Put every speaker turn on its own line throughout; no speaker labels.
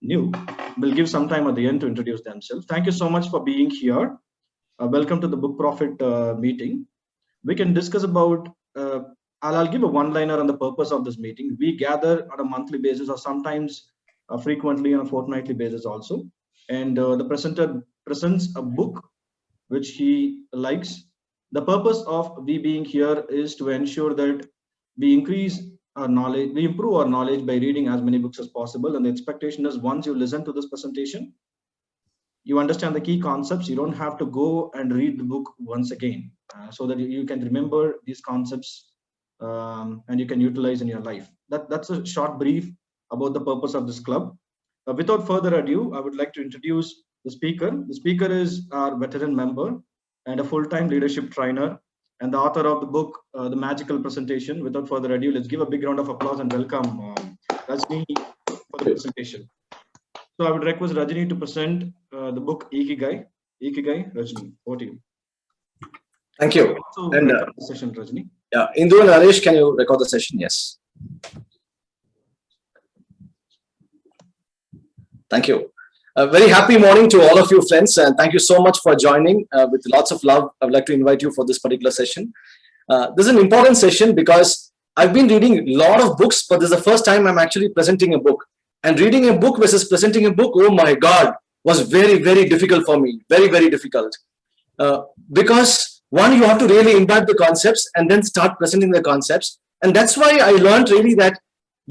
new will give some time at the end to introduce themselves. Thank you so much for being here. Welcome to the Book Profit meeting. We can discuss about, I'll give a one-liner on the purpose of this meeting. We gather on a monthly basis or sometimes frequently on a fortnightly basis also. And the presenter presents a book which he likes. The purpose of we being here is to ensure that we increase our knowledge, we improve our knowledge by reading as many books as possible. And the expectation is once you listen to this presentation, you understand the key concepts. You don't have to go and read the book once again, so that you can remember these concepts and you can utilize in your life. That's a short brief about the purpose of this club. Without further ado, I would like to introduce the speaker. The speaker is our veteran member and a full-time leadership trainer and the author of the book, The Magical Presentation. Without further ado, let's give a big round of applause and welcome Rajani for the presentation. So I would request Rajani to present the book Ikigai. Ikigai, Rajani, over to you.
Thank you.
So and the session, Rajani.
Yeah, Indu and Harish, can you record the session? Yes. Thank you. A very happy morning to all of you, friends, and thank you so much for joining. With lots of love, I would like to invite you for this particular session. This is an important session because I've been reading a lot of books, but this is the first time I'm actually presenting a book. And reading a book versus presenting a book, oh my God, was very, very difficult for me. Very, very difficult. Because one, you have to really imbibe the concepts and then start presenting the concepts. And that's why I learned really that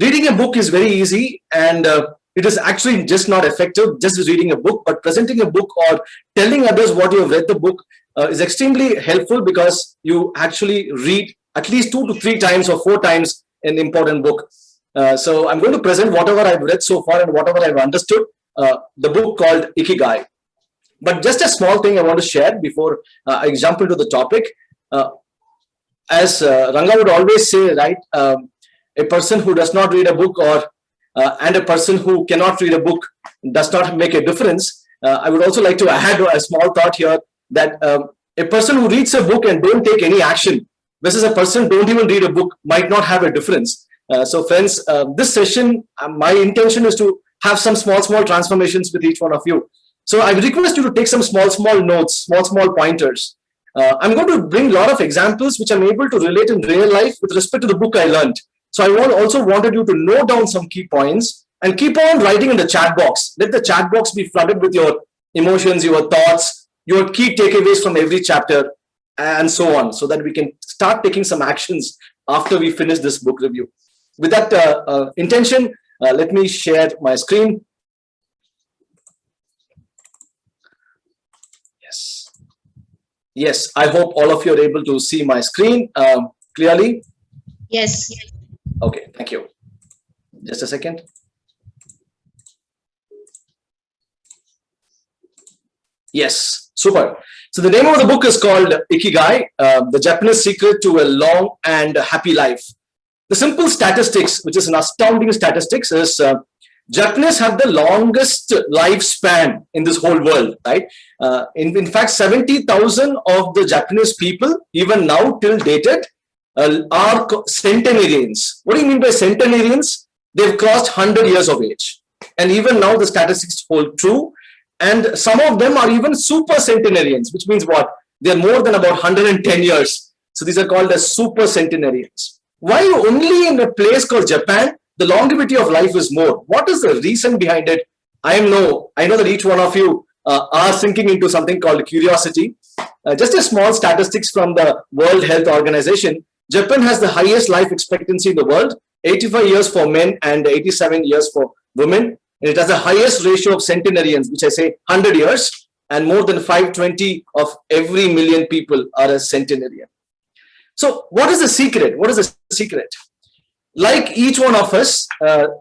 reading a book is very easy, and it is actually just not effective just reading a book, but presenting a book or telling others what you have read the book is extremely helpful, because you actually read at least 2 to 3 times or 4 times an important book. So I'm going to present whatever I've read so far and whatever I've understood, the book called Ikigai. But just a small thing I want to share before I jump into the topic. As Ranga would always say, right, a person who does not read a book and a person who cannot read a book does not make a difference. I would also like to add a small thought here that a person who reads a book and don't take any action versus a person who don't even read a book might not have a difference. So friends, this session, my intention is to have some small transformations with each one of you. So I request you to take some small notes, small pointers. I'm going to bring a lot of examples which I'm able to relate in real life with respect to the book I learned. So I also wanted you to note down some key points and keep on writing in the chat box. Let the chat box be flooded with your emotions, your thoughts, your key takeaways from every chapter, and so on, so that we can start taking some actions after we finish this book review. With that intention, let me share my screen. Yes, I hope all of you are able to see my screen clearly.
Yes.
Okay, thank you. Just a second. Yes, super. So the name of the book is called Ikigai, the Japanese secret to a long and happy life. The simple statistics, which is an astounding statistics, is Japanese have the longest lifespan in this whole world, right? In fact, 70,000 of the Japanese people, even now till dated, are centenarians. What do you mean by centenarians? They've crossed 100 years of age. And even now the statistics hold true. And some of them are even super centenarians, which means what? They're more than about 110 years. So these are called as super centenarians. Why only in a place called Japan, the longevity of life is more? What is the reason behind it? I know that each one of you are sinking into something called curiosity. Just a small statistics from the World Health Organization. Japan has the highest life expectancy in the world, 85 years for men and 87 years for women. And it has the highest ratio of centenarians, which I say 100 years, and more than 520 of every million people are a centenarian. So what is the secret? What is the secret? Like each one of us,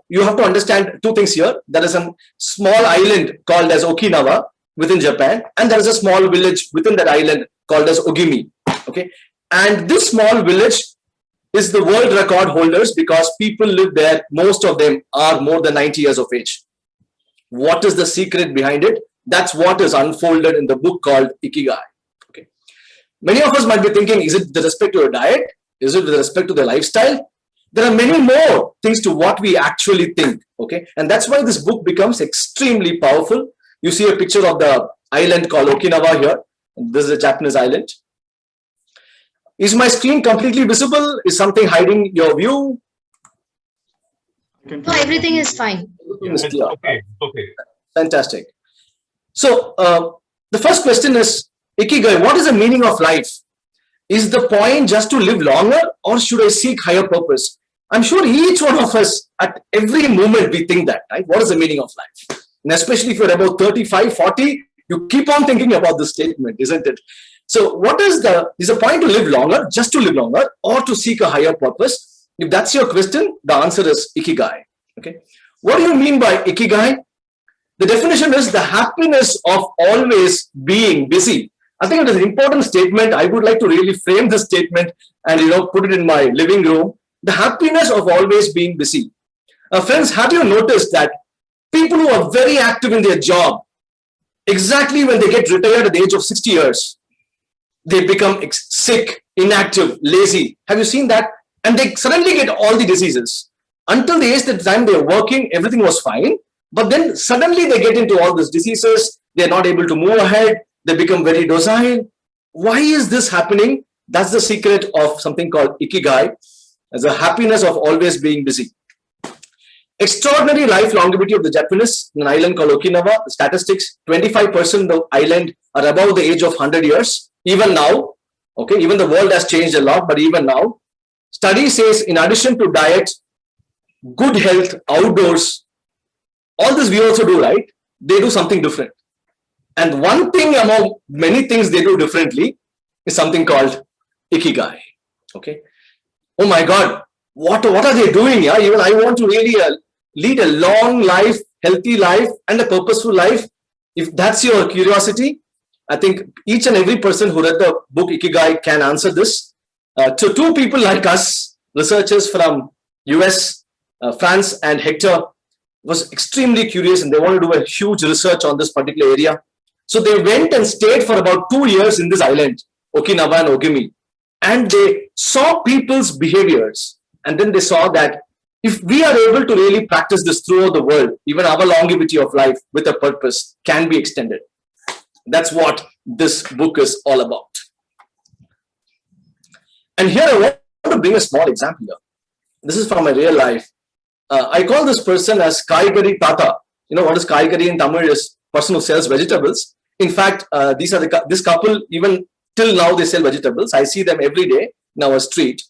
you have to understand 2 things here. There is a small island called as Okinawa within Japan, and there is a small village within that island called as Ogimi. Okay, and this small village is the world record holders because people live there. Most of them are more than 90 years of age. What is the secret behind it? That's what is unfolded in the book called Ikigai. Okay, many of us might be thinking, is it with respect to a diet? Is it with respect to their lifestyle? There are many more things to what we actually think. Okay, and that's why this book becomes extremely powerful. You see a picture of the island called Okinawa here. This is a Japanese island. Is my screen completely visible? Is something hiding your view?
No, everything is fine.
Everything is clear.
Okay.
Fantastic. So the first question is, Ikigai, what is the meaning of life? Is the point just to live longer, or should I seek higher purpose? I'm sure each one of us at every moment we think that, right? What is the meaning of life? And especially if you're about 35, 40, you keep on thinking about this statement, isn't it? So what is the point to live longer, just to live longer, or to seek a higher purpose? If that's your question, the answer is Ikigai. Okay. What do you mean by Ikigai? The definition is the happiness of always being busy. I think it is an important statement. I would like to really frame this statement and put it in my living room. The happiness of always being busy. Friends, have you noticed that people who are very active in their job, exactly when they get retired at the age of 60 years, they become sick, inactive, lazy. Have you seen that? And they suddenly get all the diseases. Until the age that time they are working, everything was fine. But then suddenly they get into all these diseases. They're not able to move ahead. They become very docile. Why is this happening? That's the secret of something called Ikigai, as a happiness of always being busy. Extraordinary life longevity of the Japanese in an island called Okinawa. The statistics, 25% of the island are above the age of 100 years. Even now, okay, even the world has changed a lot, but even now, study says in addition to diet, good health, outdoors, all this we also do, right? They do something different. And one thing among many things they do differently is something called Ikigai. Okay. Oh my God, what are they doing? Yeah, even I want to really lead a long life, healthy life, and a purposeful life. If that's your curiosity, I think each and every person who read the book Ikigai can answer this. To two people like us, researchers from US, France, and Hector was extremely curious, and they want to do a huge research on this particular area. So they went and stayed for about 2 years in this island, Okinawa and Ogimi, and they saw people's behaviors. And then they saw that if we are able to really practice this throughout the world, even our longevity of life with a purpose can be extended. That's what this book is all about. And here I want to bring a small example here. This is from my real life. I call this person as Kaikari Tata. You know what is Kaikari in Tamil? Is person who sells vegetables. In fact, this couple, even till now, they sell vegetables. I see them every day in our street.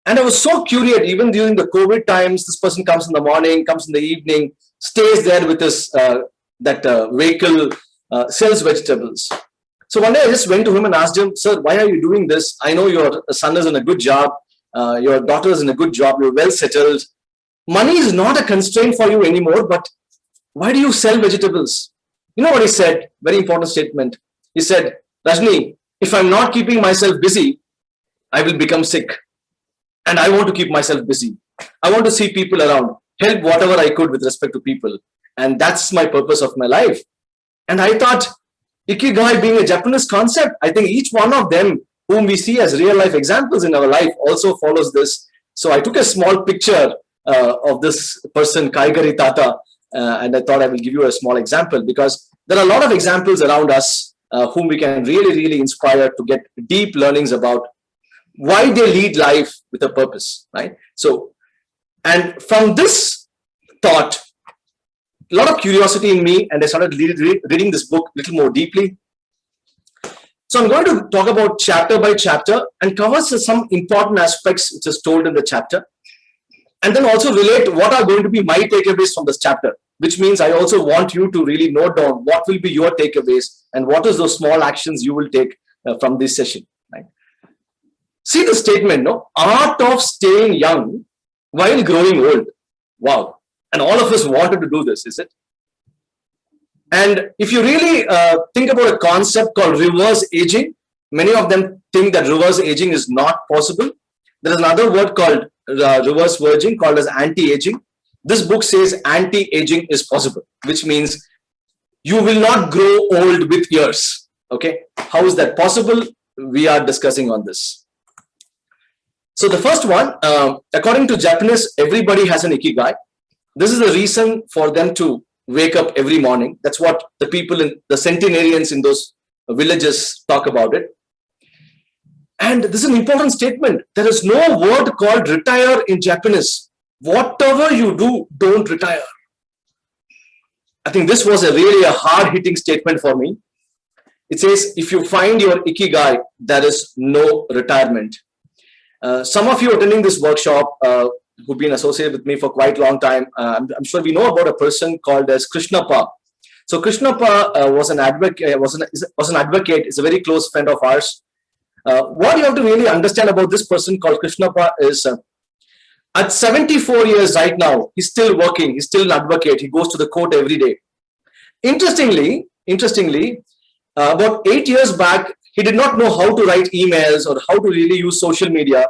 And I was so curious, even during the COVID times, this person comes in the morning, comes in the evening, stays there with his vehicle, sells vegetables. So one day I just went to him and asked him, sir, why are you doing this? I know your son is in a good job. Your daughter is in a good job. You're well settled. Money is not a constraint for you anymore, but why do you sell vegetables? You know what he said? Very important statement. He said, Rajni, if I'm not keeping myself busy, I will become sick. And I want to keep myself busy. I want to see people around, help whatever I could with respect to people. And that's my purpose of my life. And I thought, Ikigai being a Japanese concept, I think each one of them whom we see as real life examples in our life also follows this. So I took a small picture of this person, Kaikari Tata, and I thought I will give you a small example because there are a lot of examples around us whom we can really inspire to get deep learnings about why they lead life with a purpose, right? So, and from this thought, a lot of curiosity in me, and I started reading this book a little more deeply. So I'm going to talk about chapter by chapter and cover some important aspects which is told in the chapter, and then also relate what are going to be my takeaways from this chapter, which means I also want you to really note down what will be your takeaways and what is those small actions you will take from this session, right? See the statement, no? Art of staying young while growing old. Wow. And all of us wanted to do this, is it? And if you really think about a concept called reverse aging, many of them think that reverse aging is not possible. There is another word called reverse virgin called as anti-aging. This book says anti-aging is possible, which means you will not grow old with years. Okay. How is that possible? We are discussing on this. So the first one, according to Japanese, everybody has an Ikigai. This is the reason for them to wake up every morning. That's what the people in the centenarians in those villages talk about it. And this is an important statement. There is no word called retire in Japanese. Whatever you do, don't retire. I think this was really a hard-hitting statement for me. It says, if you find your Ikigai, there is no retirement. Some of you attending this workshop who've been associated with me for quite a long time, I'm sure we know about a person called as Krishnappa. So Krishnappa was an advocate, is a very close friend of ours. What you have to really understand about this person called Krishnappa is at 74 years right now, he's still working, he's still an advocate, he goes to the court every day. Interestingly, about 8 years back, he did not know how to write emails or how to really use social media.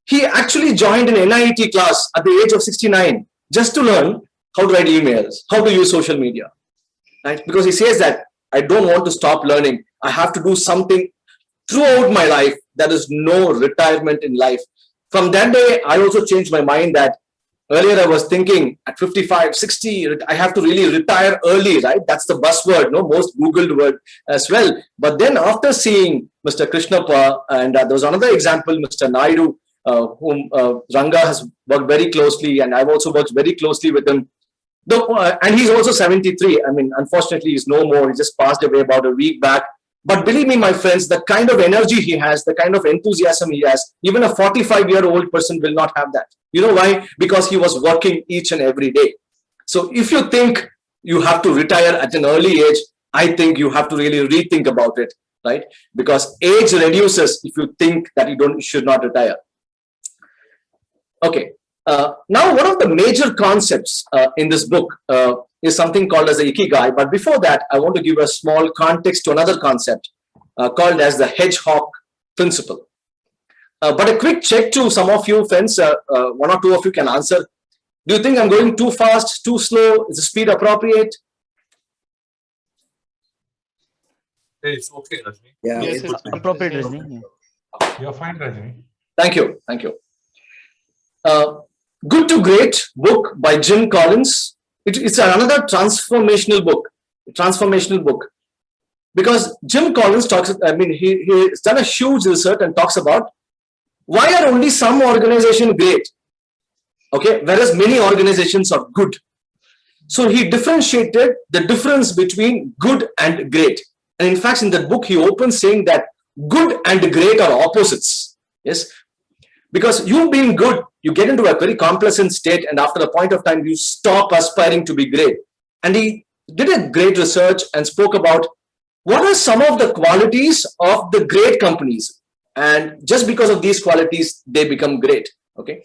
He actually joined an NIET class at the age of 69 just to learn how to write emails, how to use social media. Right? Because he says that I don't want to stop learning. I have to do something throughout my life. There is no retirement in life. From that day, I also changed my mind that earlier I was thinking at 55, 60, I have to really retire early, right? That's the buzzword, no, most Googled word as well. But then after seeing Mr. Krishnappa, and there was another example, Mr. Naidu, whom Ranga has worked very closely, and I've also worked very closely with him. And he's also 73. I mean, unfortunately, he's no more. He just passed away about a week back. But believe me, my friends, the kind of energy he has, the kind of enthusiasm he has, even a 45-year-old person will not have that. You know why? Because he was working each and every day. So if you think you have to retire at an early age, I think you have to really rethink about it, right? Because age reduces if you think that you should not retire. Okay. Now, one of the major concepts in this book is something called as the Ikigai. But before that, I want to give a small context to another concept called as the Hedgehog Principle. But a quick check to some of you friends, one or two of you can answer. Do you think I'm going too fast, too slow? Is the speed appropriate?
It's okay, Rajni.
Yeah, yes, it's appropriate, Rajni.
You're fine, Rajni.
Thank you. Thank you. Good to Great book by Jim Collins. It's another transformational book. Because Jim Collins talks, I mean, he's done a huge research and talks about why are only some organizations great, okay, whereas many organizations are good. So he differentiated the difference between good and great. And in fact, in that book, he opens saying that good and great are opposites. Yes. Because you being good, you get into a very complacent state, and after a point of time, you stop aspiring to be great. And he did a great research and spoke about what are some of the qualities of the great companies. And just because of these qualities, they become great. Okay.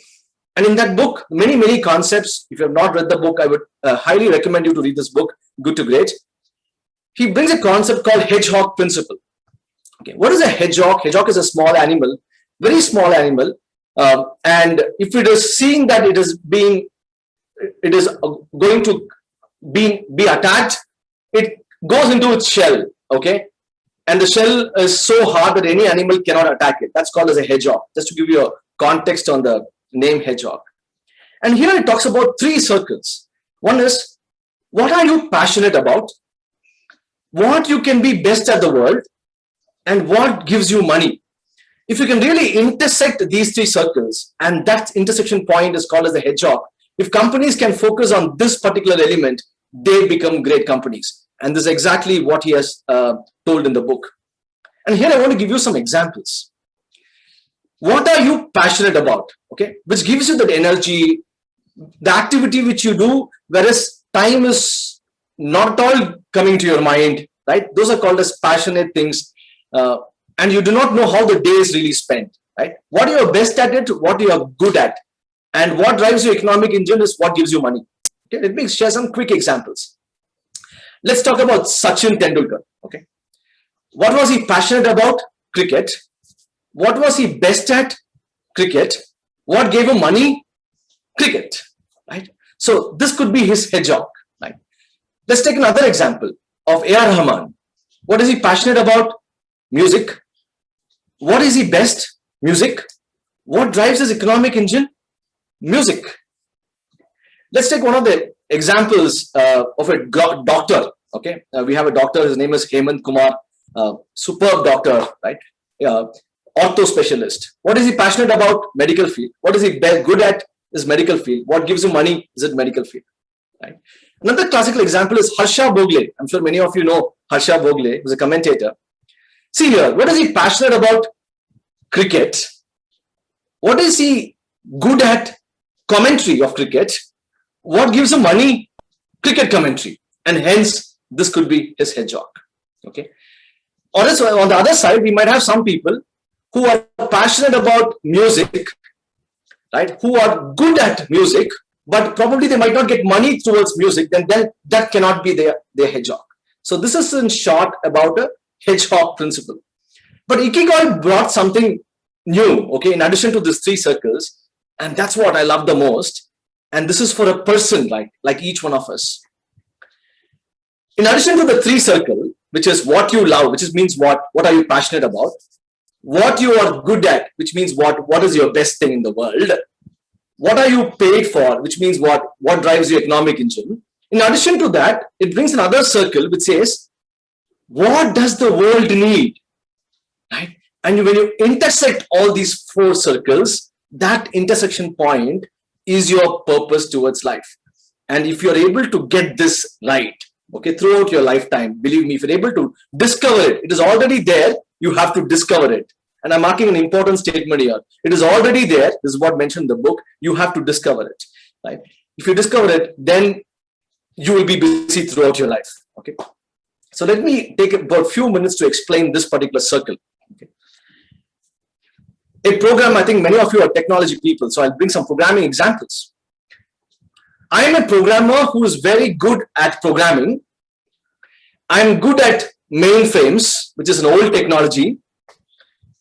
And in that book, many concepts. If you have not read the book, I would highly recommend you to read this book, Good to Great. He brings a concept called Hedgehog Principle. Okay. What is a hedgehog? Hedgehog is a small animal, very small animal. And if it is seeing that it is going to be attacked, it goes into its shell, okay? And the shell is so hard that any animal cannot attack it. That's called as a hedgehog, just to give you a context on the name hedgehog. And here it talks about 3 circles. One is, what are you passionate about? What you can be best at the world? And what gives you money? If you can really intersect these 3 circles, and that intersection point is called as the hedgehog, if companies can focus on this particular element, they become great companies. And this is exactly what he has told in the book. And here I want to give you some examples. What are you passionate about? Okay, which gives you that energy, the activity which you do, whereas time is not at all coming to your mind, right? Those are called as passionate things. And you do not know how the day is really spent, right? What you are best at it, what you are good at, and what drives your economic engine is what gives you money. Okay, let me share some quick examples. Let's talk about Sachin Tendulkar. Okay, what was he passionate about? Cricket. What was he best at? Cricket. What gave him money? Cricket. Right. So this could be his hedgehog. Right. Let's take another example of A.R. Rahman. What is he passionate about? Music. What is he best? Music. What drives his economic engine? Music. Let's take one of the examples of a doctor. Okay, we have a doctor. His name is Hemant Kumar. Superb doctor, right? Ortho specialist. What is he passionate about? Medical field. What is he good at? Is medical field. What gives him money? Is it medical field? Right. Another classical example is Harsha Bogle. I'm sure many of you know Harsha Bogle, who's a commentator. See here, what is he passionate about? Cricket. What is he good at? Commentary of cricket. What gives him money? Cricket commentary. And hence, this could be his hedgehog. Okay. Or else, on the other side, we might have some people who are passionate about music, right? Who are good at music, but probably they might not get money towards music, then that cannot be their hedgehog. So this is in short about a hedgehog principle. But Ikigai brought something new, okay, in addition to these three circles, and that's what I love the most. And this is for a person like each one of us. In addition to the three circle, which is what you love, which means what are you passionate about, what you are good at, which means what is your best thing in the world, what are you paid for, which means what drives your economic engine. In addition to that, it brings another circle which says, what does the world need, right? And when you intersect all these four circles, that intersection point is your purpose towards life. And if you're able to get this right, okay, throughout your lifetime, believe me, if you're able to discover it, it is already there, you have to discover it. And I'm marking an important statement here. It is already there. This is what mentioned in the book. You have to discover it, right? If you discover it, then you will be busy throughout your life, okay? So let me take about a few minutes to explain this particular circle. Okay. A program, I think many of you are technology people, so I'll bring some programming examples. I am a programmer who is very good at programming. I'm good at mainframes, which is an old technology.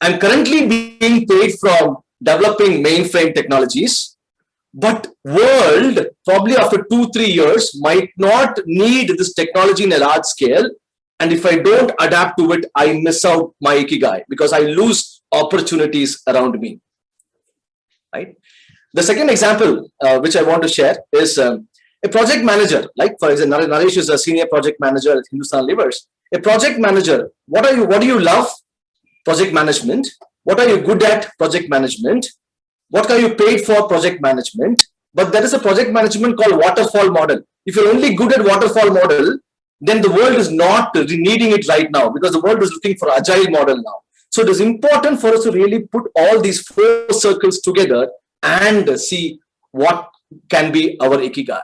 I'm currently being paid from developing mainframe technologies, but world probably after 2-3 years might not need this technology in a large scale. And if I don't adapt to it, I miss out my Ikigai because I lose opportunities around me, right? The second example which I want to share is a project manager. Like for example, Naresh is a senior project manager at Hindustan Levers. A project manager, what do you love? Project management. What are you good at? Project management. What are you paid for? Project management. But there is a project management called waterfall model. If you're only good at waterfall model, then the world is not needing it right now because the world is looking for agile model now. So it is important for us to really put all these four circles together and see what can be our Ikigai.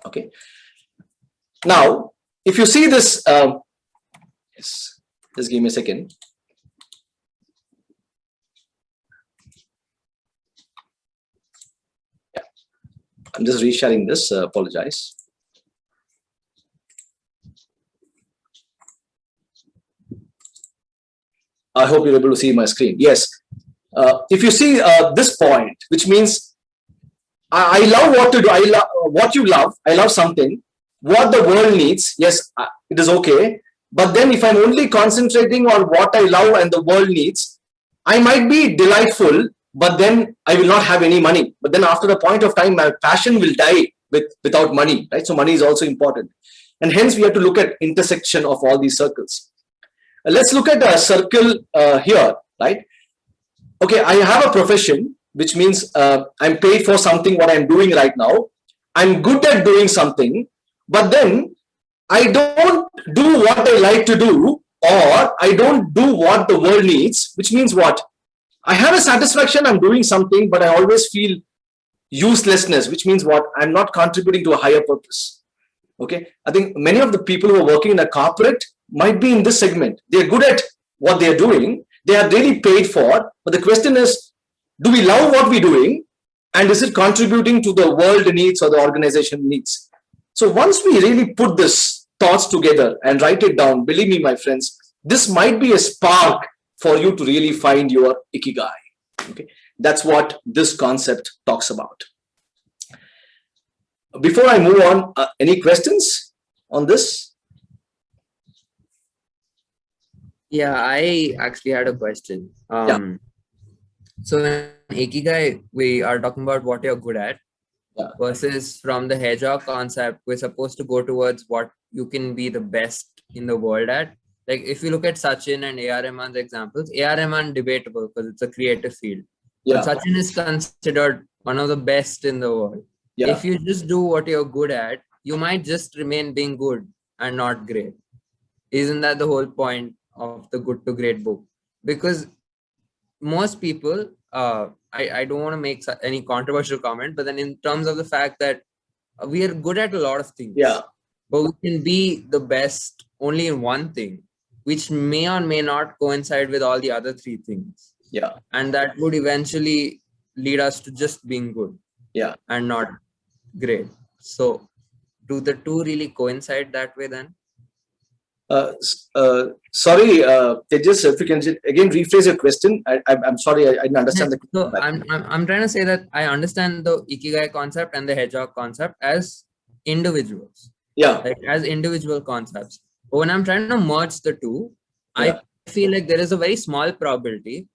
Okay. Now, if you see this, yes, just give me a second. Yeah, I'm just resharing this. Apologize. I hope you're able to see my screen. Yes. If you see this point, which means I love what to do. I love what you love. I love something. What the world needs, yes, it is okay. But then if I'm only concentrating on what I love and the world needs, I might be delightful, but then I will not have any money. But then after the point of time, my passion will die without money, right? So money is also important. And hence we have to look at intersection of all these circles. Let's look at a circle here, right? Okay, I have a profession, which means I'm paid for something what I'm doing right now. I'm good at doing something, but then I don't do what I like to do, or I don't do what the world needs, which means what? I have a satisfaction, I'm doing something, but I always feel uselessness, which means what? I'm not contributing to a higher purpose. Okay, I think many of the people who are working in a corporate might be in this segment. They're good at what they're doing. They are really paid for. But the question is, do we love what we're doing? And is it contributing to the world needs or the organization needs? So once we really put this thoughts together and write it down, believe me, my friends, this might be a spark for you to really find your Ikigai. Okay, that's what this concept talks about. Before I move on, any questions on this?
Yeah, I actually had a question.
Yeah.
So in Ikigai, we are talking about what you're good at versus from the hedgehog concept, we're supposed to go towards what you can be the best in the world at. Like if you look at Sachin and A.R. Rahman's examples, A.R. Rahman debatable because it's a creative field. But Sachin is considered one of the best in the world. If you just do what you're good at, you might just remain being good and not great. Isn't that the whole point of the Good to Great book? Because most people, I don't want to make any controversial comment, but then in terms of the fact that we are good at a lot of things, but we can be the best only in one thing, which may or may not coincide with all the other three things. And that would eventually lead us to just being good and not great. So do the two really coincide that way then?
Sorry, Tejas, if you can again rephrase your question. I'm sorry, I didn't understand the question.
So I'm trying to say that I understand the Ikigai concept and the hedgehog concept as individuals. Like as individual concepts. But when I'm trying to merge the two, I feel like there is a very small probability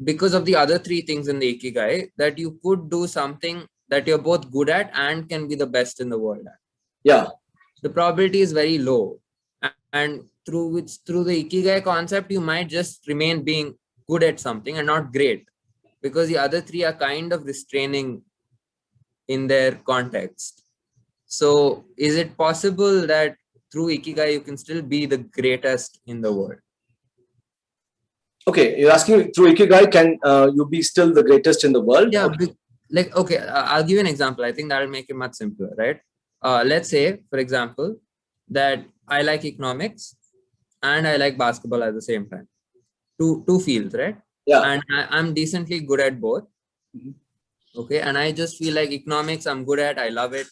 because of the other three things in the Ikigai that you could do something that you're both good at and can be the best in the world at. The probability is very low. And through the Ikigai concept, you might just remain being good at something and not great, because the other three are kind of restraining in their context. So is it possible that through Ikigai, you can still be the greatest in the world?
Okay, you're asking through Ikigai, can you be still the greatest in the world?
Yeah, okay, I'll give you an example. I think that'll make it much simpler, right? Let's say, for example, that I like economics and I like basketball at the same time. Two fields, right? And I'm decently good at both. Okay, and I just feel like economics I'm good at. I love it.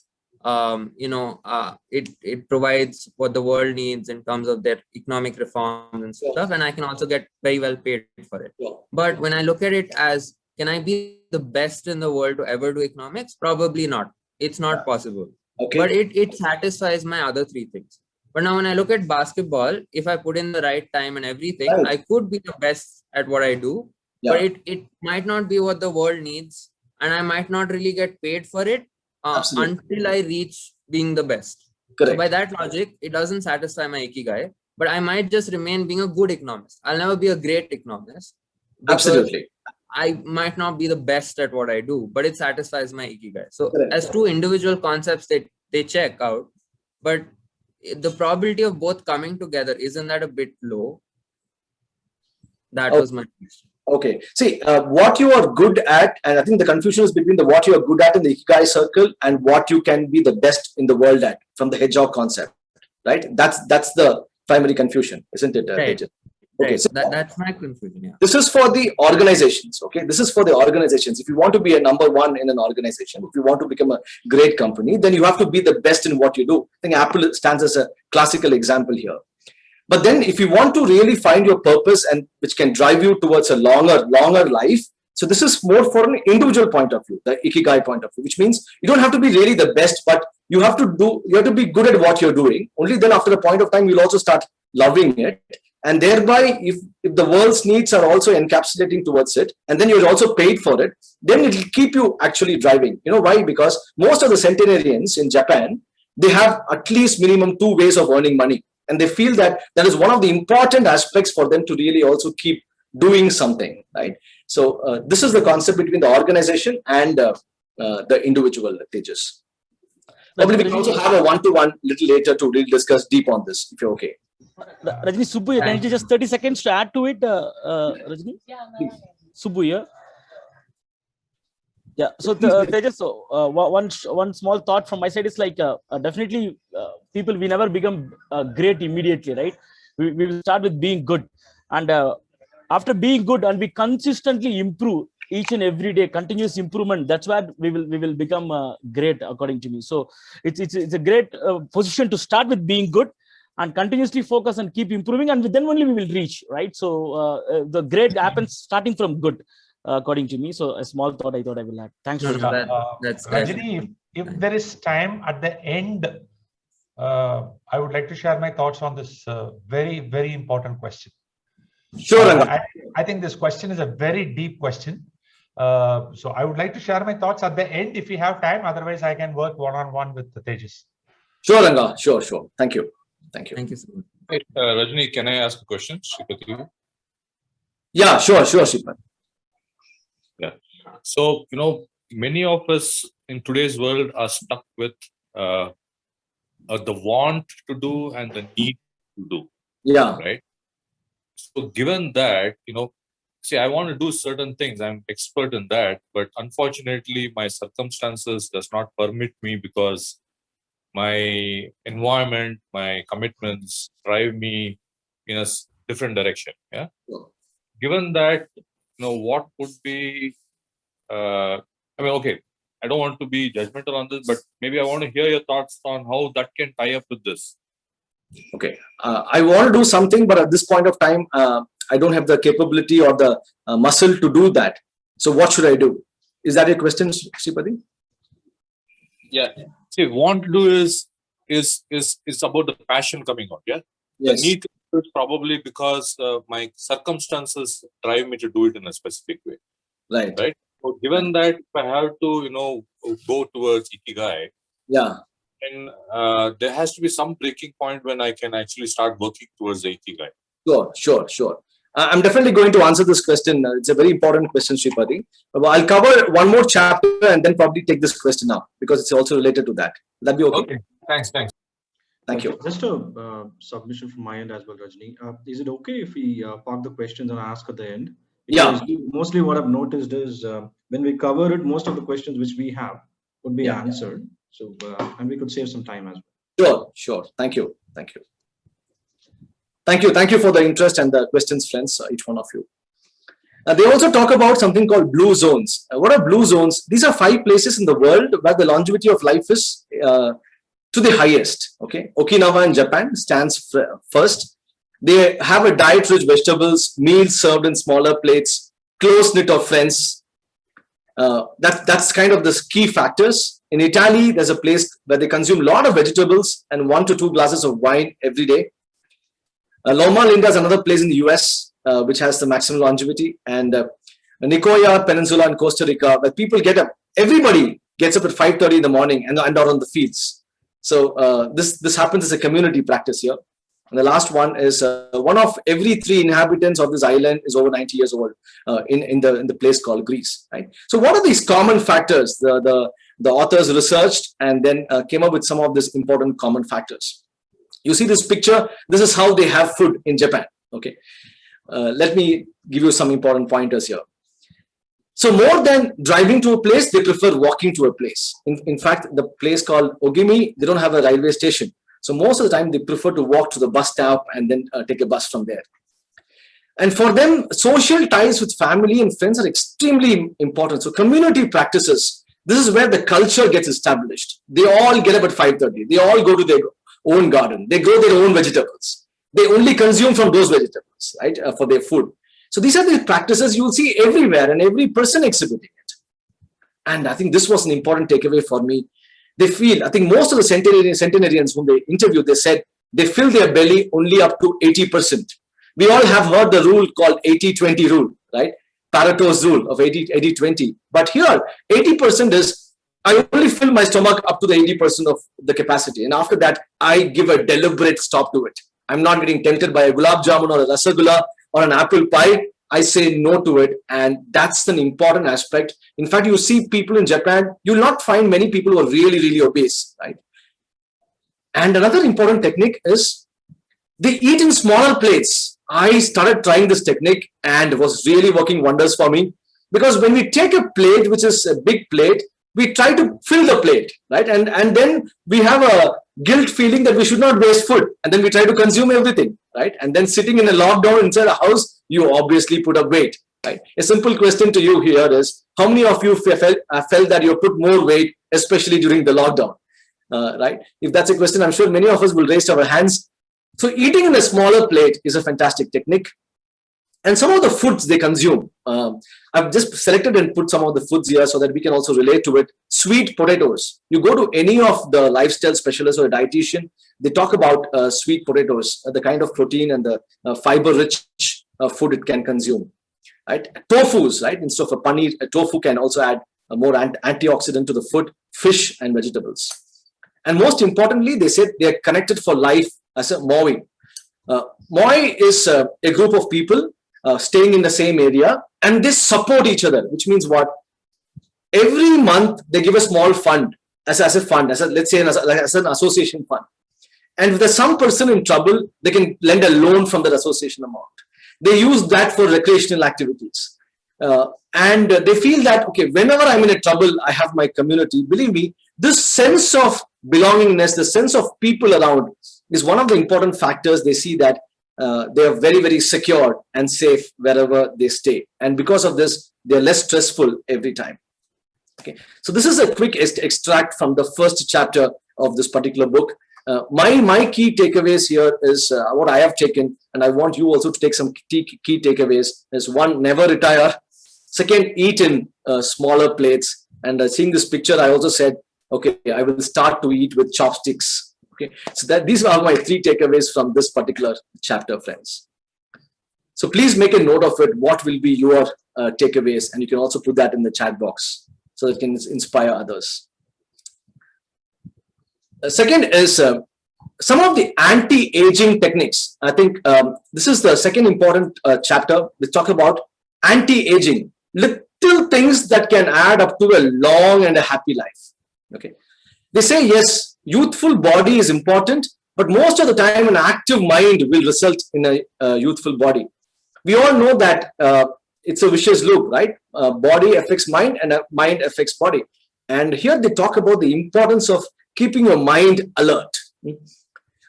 It provides what the world needs in terms of their economic reforms and stuff, and I can also get very well paid for it. But when I look at it as, can I be the best in the world to ever do economics? Probably not. It's not possible. But it satisfies my other three things. But now when I look at basketball, if I put in the right time and everything, I could be the best at what I do, but it might not be what the world needs, and I might not really get paid for it until I reach being the best. So by that logic, it doesn't satisfy my Ikigai, but I might just remain being a good economist. I'll never be a great economist.
Absolutely.
I might not be the best at what I do, but it satisfies my Ikigai. So as two individual concepts, they check out, but the probability of both coming together, isn't that a bit low? That was my question.
Okay. See, what you are good at, and I think the confusion is between the what you are good at in the Ikigai circle and what you can be the best in the world at from the hedgehog concept, right? That's the primary confusion, isn't it?
Right.
Okay,
right.
so
that's my confusion. Yeah.
This is for the organizations. Okay, this is for the organizations. If you want to be a number one in an organization, if you want to become a great company, then you have to be the best in what you do. I think Apple stands as a classical example here. But then if you want to really find your purpose and which can drive you towards a longer life, so this is more for an individual point of view, the Ikigai point of view, which means you don't have to be really the best, but you have to be good at what you're doing. Only then after a point of time, you'll also start loving it. And thereby, if the world's needs are also encapsulating towards it, and then you're also paid for it, then it will keep you actually driving. You know why? Because most of the centenarians in Japan, they have at least minimum 2 ways of earning money. And they feel that that is one of the important aspects for them to really also keep doing something, right? So this is the concept between the organization and the individual, Tejas. Probably we can also have a one-to-one little later to really discuss deep on this, if you're okay.
Rajani, Subbu, can you just 30 seconds to add to it, Rajani? Subbu here. Yeah, so Tejas, one small thought from my side is like definitely people, we never become great immediately, right? We will start with being good, and after being good and we consistently improve each and every day, continuous improvement, that's where we will become great, according to me. So it's a great position to start with being good and continuously focus and keep improving, and then only we will reach, right? So the great happens starting from good, according to me. So a small thought I thought I will add. Thanks for
that's
Rajani, if there is time at the end, I would like to share my thoughts on this very, very important question.
Sure, Ranga.
I think this question is a very deep question. So I would like to share my thoughts at the end if we have time. Otherwise, I can work one-on-one with Tejas.
Sure, Ranga. Sure. Thank you.
Thank you so much.
Hey, Rajani, can I ask a question?
Yeah, sure, Shripath.
Yeah. So, many of us in today's world are stuck with the want to do and the need to do.
Yeah.
Right. So, given that, see, I want to do certain things. I'm expert in that, but unfortunately, my circumstances does not permit me because my environment, my commitments drive me in a different direction. Yeah. Given that, what would be, okay, I don't want to be judgmental on this, but maybe I want to hear your thoughts on how that can tie up with this.
Okay. I want to do something, but at this point of time, I don't have the capability or the muscle to do that. So what should I do? Is that your question, Sripati?
Yeah. See, want to do is about the passion coming out. Yeah.
Yes.
The need to do is probably because my circumstances drive me to do it in a specific way.
Right.
So given that if I have to, go towards Ikigai,
yeah,
and there has to be some breaking point when I can actually start working towards the Ikigai.
Sure. I'm definitely going to answer this question. It's a very important question, Sripati. I'll cover one more chapter and then probably take this question up because it's also related to that. Will that be okay?
Okay. Thanks.
Thank you.
Just a submission from my end as well, Rajni. Is it okay if we park the questions and ask at the end? Because mostly what I've noticed is when we cover it, most of the questions which we have would be answered. So, and we could save some time as
well. Sure. Thank you. Thank you for the interest and the questions, friends, each one of you. They also talk about something called blue zones. What are blue zones? These are 5 places in the world where the longevity of life is to the highest. Okay, Okinawa in Japan stands first. They have a diet rich vegetables, meals served in smaller plates, close knit of friends. That's kind of the key factors. In Italy, there's a place where they consume a lot of vegetables and 1 to 2 glasses of wine every day. Loma Linda is another place in the US which has the maximum longevity, and Nicoya Peninsula in Costa Rica, where people get up. Everybody gets up at 5:30 in the morning and out on the fields. So this happens as a community practice here. And the last one is 1 of every 3 inhabitants of this island is over 90 years old in the place called Greece. Right. So what are these common factors? The authors researched and then came up with some of these important common factors. You see this picture. This is how they have food in Japan. Okay. Let me give you some important pointers here. So more than driving to a place, they prefer walking to a place. In fact, the place called Ogimi, they don't have a railway station. So most of the time, they prefer to walk to the bus stop and then take a bus from there. And for them, social ties with family and friends are extremely important. So community practices, this is where the culture gets established. They all get up at 5:30. They all go to their own garden. They grow their own vegetables. They only consume from those vegetables, right, for their food. So these are the practices you will see everywhere and every person exhibiting it. And I think this was an important takeaway for me. They feel, I think most of the centenarians whom they interviewed, they said they fill their belly only up to 80%. We all have heard the rule called 80-20 rule, right? Pareto's rule of 80-20. But here, 80% is, I only fill my stomach up to the 80% of the capacity. And after that, I give a deliberate stop to it. I'm not getting tempted by a gulab jamun or a rasagula or an apple pie. I say no to it. And that's an important aspect. In fact, you see people in Japan, you'll not find many people who are really, really obese, right? And another important technique is they eat in smaller plates. I started trying this technique and it was really working wonders for me. Because when we take a plate, which is a big plate, we try to fill the plate, right? And then we have a guilt feeling that we should not waste food. And then we try to consume everything, right? And then sitting in a lockdown inside a house, you obviously put up weight, right? A simple question to you here is, how many of you felt that you put more weight, especially during the lockdown, right? If that's a question, I'm sure many of us will raise our hands. So eating in a smaller plate is a fantastic technique. And some of the foods they consume, I've just selected and put some of the foods here so that we can also relate to it. Sweet potatoes. You go to any of the lifestyle specialists or a dietitian, they talk about sweet potatoes, the kind of protein and the fiber-rich food it can consume. Right? Tofus, right? Instead of a paneer, a tofu can also add a more antioxidant to the food, fish and vegetables. And most importantly, they said they are connected for life as a Moi. Moi is a group of people staying in the same area, and they support each other, which means what? Every month they give a small fund as a fund, let's say as an association fund. And if there's some person in trouble, they can lend a loan from that association amount. They use that for recreational activities. And they feel that, okay, whenever I'm in a trouble, I have my community. Believe me, this sense of belongingness, the sense of people around is one of the important factors. They see that they are very, very secure and safe wherever they stay. And because of this, they're less stressful every time. Okay, so this is a quick extract from the first chapter of this particular book. My key takeaways here is what I have taken, and I want you also to take some key takeaways. Is one, never retire. Second, eat in smaller plates. And seeing this picture, I also said, okay, I will start to eat with chopsticks. Okay, so these are my 3 takeaways from this particular chapter, friends. So please make a note of it. What will be your takeaways? And you can also put that in the chat box so that it can inspire others. Second is some of the anti-aging techniques. I think this is the second important chapter. We talk about anti-aging, little things that can add up to a long and a happy life. Okay, they say yes, youthful body is important, but most of the time an active mind will result in a youthful body. We all know that it's a vicious loop, right? Body affects mind and mind affects body. And here they talk about the importance of keeping your mind alert.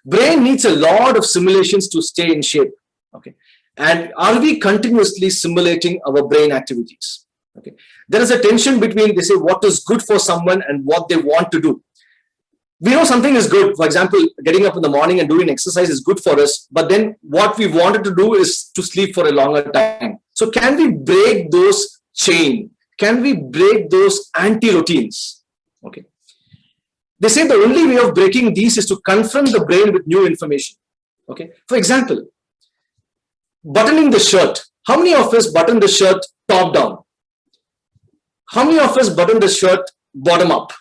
Brain needs a lot of simulations to stay in shape. Okay, and are we continuously simulating our brain activities? Okay, there is a tension between, they say, what is good for someone and what they want to do. We know something is good. For example, getting up in the morning and doing exercise is good for us, but then what we wanted to do is to sleep for a longer time. So can we break those chain? Can we break those anti-routines? Okay. They say the only way of breaking these is to confront the brain with new information. Okay. For example, buttoning the shirt. How many of us button the shirt top down? How many of us button the shirt bottom up?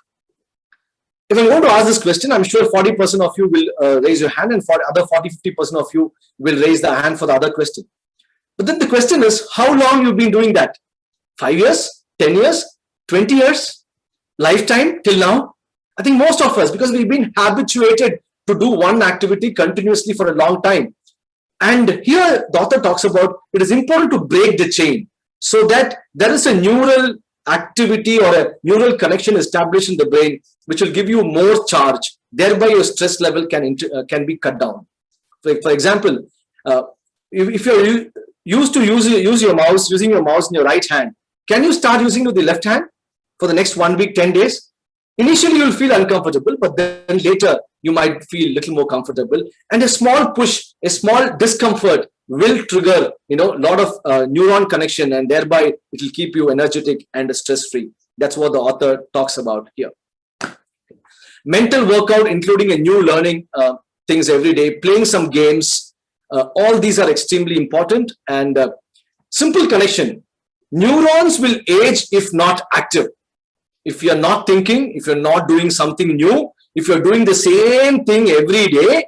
If I'm going to ask this question, I'm sure 40% of you will raise your hand, and for other 40-50% of you will raise the hand for the other question. But then the question is, how long you've been doing that? 5 years, 10 years, 20 years, lifetime till now? I think most of us, because we've been habituated to do one activity continuously for a long time. And here the author talks about it is important to break the chain so that there is a neural activity or a neural connection established in the brain which will give you more charge, thereby your stress level can be cut down. For example, if you're used to using your mouse in your right hand, can you start using it with the left hand for the next 1 week, 10 days? Initially you'll feel uncomfortable, but then later you might feel a little more comfortable, and a small push, a small discomfort will trigger a lot of neuron connection, and thereby it will keep you energetic and stress free. That's what the author talks about here. Mental workout, including a new learning things every day, playing some games, all these are extremely important. And simple connection, neurons will age if not active. If you're not thinking, if you're not doing something new, if you're doing the same thing every day,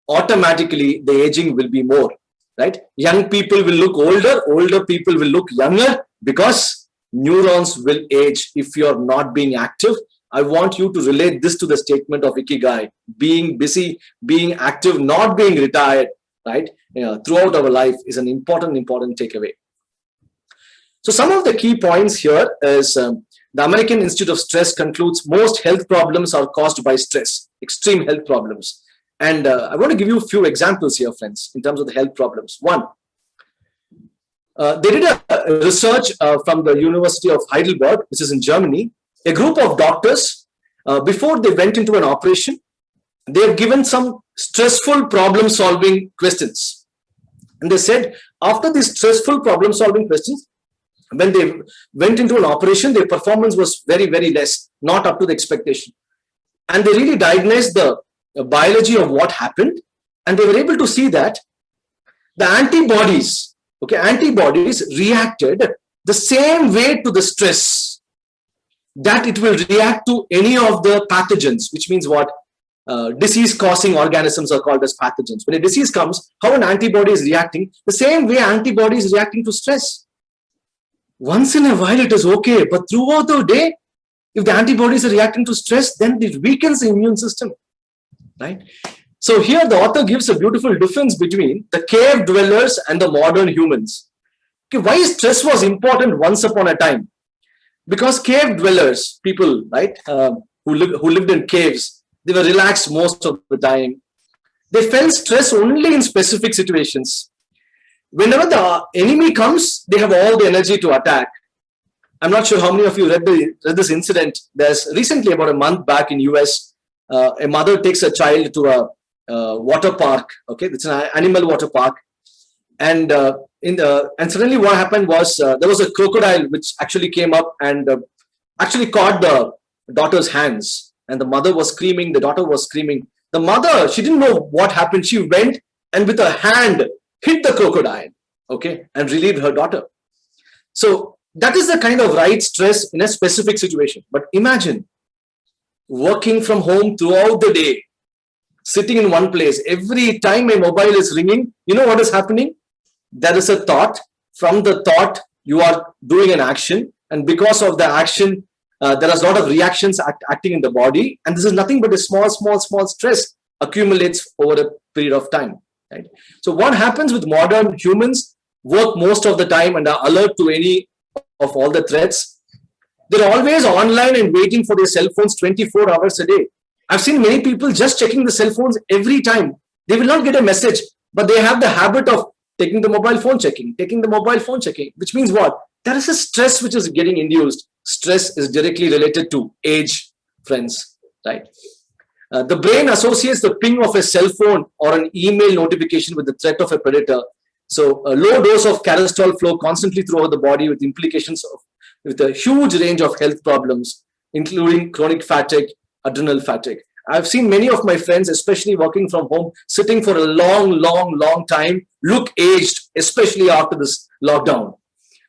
automatically the aging will be more, right? Young people will look older, older people will look younger, because neurons will age if you're not being active. I want you to relate this to the statement of Ikigai: being busy, being active, not being retired, right? Throughout our life is an important takeaway. So some of the key points here is the American Institute of Stress concludes most health problems are caused by stress, extreme health problems. And I want to give you a few examples here, friends, in terms of the health problems. One, they did a research from the University of Heidelberg, which is in Germany. A group of doctors, before they went into an operation, they are given some stressful problem-solving questions. And they said, after these stressful problem-solving questions, when they went into an operation, their performance was very, very less, not up to the expectation. And they really diagnosed the biology of what happened. And they were able to see that the antibodies okay, antibodies reacted the same way to the stress that it will react to any of the pathogens, which means what? Disease-causing organisms are called as pathogens. When a disease comes, how an antibody is reacting, the same way antibody is reacting to stress. Once in a while it is okay, but throughout the day, if the antibodies are reacting to stress, then it weakens the immune system, right? So here the author gives a beautiful difference between the cave dwellers and the modern humans. Okay, why stress was important once upon a time? Because cave dwellers, people, right, who lived in caves, they were relaxed most of the time. They felt stress only in specific situations. Whenever the enemy comes, they have all the energy to attack. I'm not sure how many of you read this incident. There's recently, about a month back in US, a mother takes a child to a water park. Okay, it's an animal water park, and suddenly what happened was there was a crocodile which actually came up and actually caught the daughter's hands, and the mother was screaming, the daughter was screaming. The mother, she didn't know what happened. She went and with her hand hit the crocodile, okay, and relieved her daughter. So that is the kind of right stress in a specific situation. But imagine working from home throughout the day, sitting in one place. Every time a mobile is ringing, you know what is happening? There is a thought. From the thought, you are doing an action. And because of the action, there is a lot of reactions acting in the body. And this is nothing but a small stress accumulates over a period of time. Right? So what happens with modern humans? Work most of the time and are alert to any of all the threats. They're always online and waiting for their cell phones 24 hours a day. I've seen many people just checking the cell phones every time. They will not get a message, but they have the habit of taking the mobile phone checking, which means what? There is a stress which is getting induced. Stress is directly related to age, friends, right? The brain associates the ping of a cell phone or an email notification with the threat of a predator. So a low dose of cholesterol flow constantly throughout the body with implications with a huge range of health problems, including chronic fatigue, adrenal fatigue. I've seen many of my friends, especially working from home, sitting for a long time, look aged, especially after this lockdown.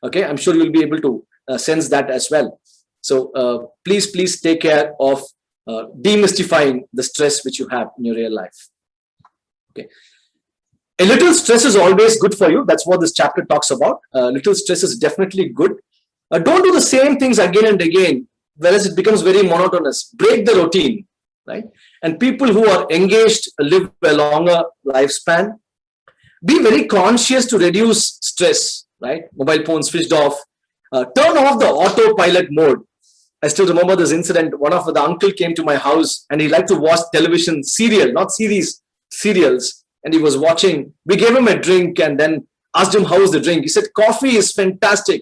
Okay, I'm sure you'll be able to sense that as well. So please take care of demystifying the stress which you have in your real life. Okay. A little stress is always good for you. That's what this chapter talks about. Little stress is definitely good. Don't do the same things again and again, whereas it becomes very monotonous. Break the routine, right? And people who are engaged live a longer lifespan. Be very conscious to reduce stress, right? Mobile phones switched off. Turn off the autopilot mode. I still remember this incident. One of the uncle came to my house and he liked to watch television serial, not series, serials. And he was watching. We gave him a drink and then asked him how was the drink. He said, coffee is fantastic.